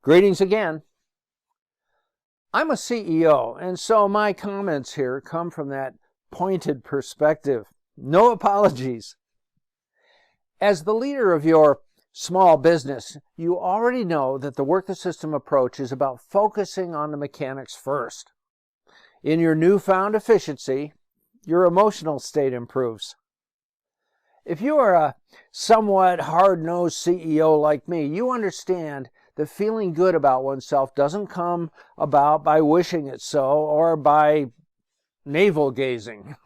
Greetings again. I'm a CEO, and so my comments here come from that pointed perspective. No apologies. As the leader of your small business, you already know that the work the system approach is about focusing on the mechanics first. In your newfound efficiency, your emotional state improves. If you are a somewhat hard-nosed CEO like me, you understand that feeling good about oneself doesn't come about by wishing it so or by navel-gazing.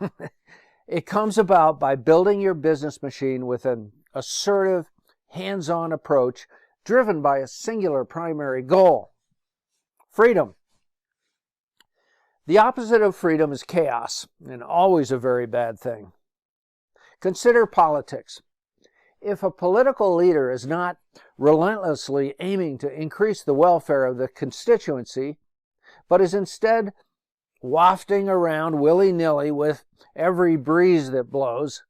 It comes about by building your business machine with an assertive, hands-on approach driven by a singular primary goal: freedom. The opposite of freedom is chaos, and always a very bad thing. Consider politics. If a political leader is not relentlessly aiming to increase the welfare of the constituency, but is instead wafting around willy-nilly with every breeze that blows,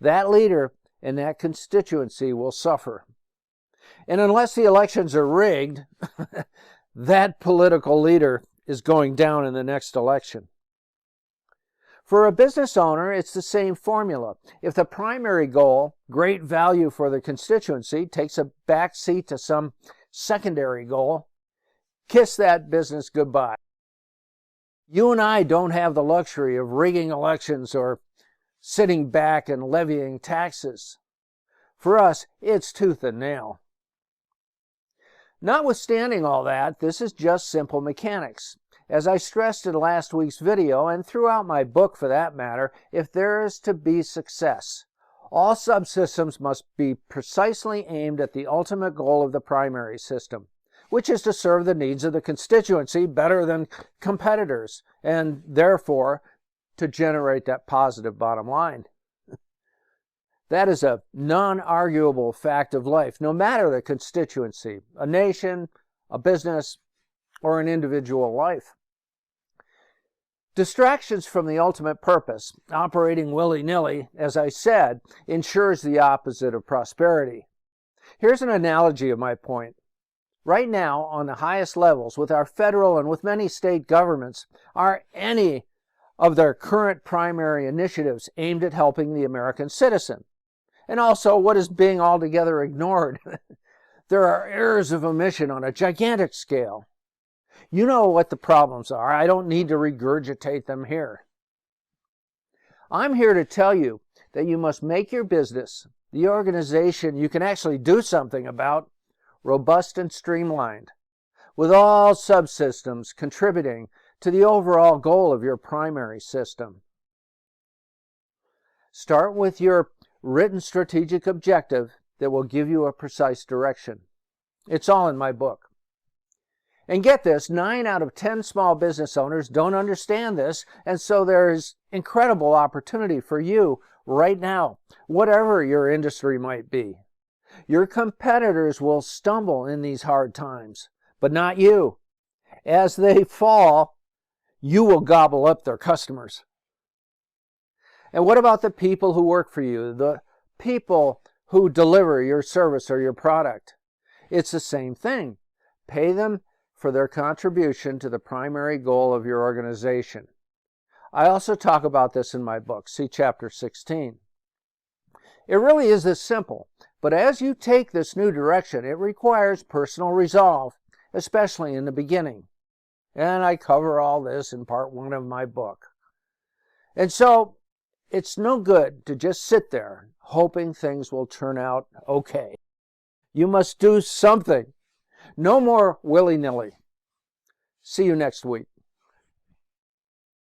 that leader and that constituency will suffer. And unless the elections are rigged, that political leader is going down in the next election. For a business owner, it's the same formula. If the primary goal, great value for the constituency, takes a back seat to some secondary goal, kiss that business goodbye. You and I don't have the luxury of rigging elections or sitting back and levying taxes. For us, it's tooth and nail. Notwithstanding all that, this is just simple mechanics. As I stressed in last week's video, and throughout my book for that matter, if there is to be success, all subsystems must be precisely aimed at the ultimate goal of the primary system, which is to serve the needs of the constituency better than competitors, and therefore to generate that positive bottom line. That is a non-arguable fact of life, no matter the constituency, a nation, a business, or an individual life. Distractions from the ultimate purpose, operating willy-nilly, as I said, ensures the opposite of prosperity. Here's an analogy of my point. Right now, on the highest levels, with our federal and with many state governments, are any of their current primary initiatives aimed at helping the American citizen? And also, what is being altogether ignored? There are errors of omission on a gigantic scale. You know what the problems are. I don't need to regurgitate them here. I'm here to tell you that you must make your business, the organization you can actually do something about, robust and streamlined, with all subsystems contributing to the overall goal of your primary system. Start with your written strategic objective that will give you a precise direction. It's all in my book. And get this, 9 out of 10 small business owners don't understand this, and so there's incredible opportunity for you right now, whatever your industry might be. Your competitors will stumble in these hard times, but not you. As they fall, you will gobble up their customers. And what about the people who work for you, the people who deliver your service or your product? It's the same thing. Pay them for their contribution to the primary goal of your organization. I also talk about this in my book. See Chapter 16. It really is this simple, but as you take this new direction, it requires personal resolve, especially in the beginning. And I cover all this in part 1 of my book. And so, it's no good to just sit there hoping things will turn out okay. You must do something. No more willy-nilly. See you next week.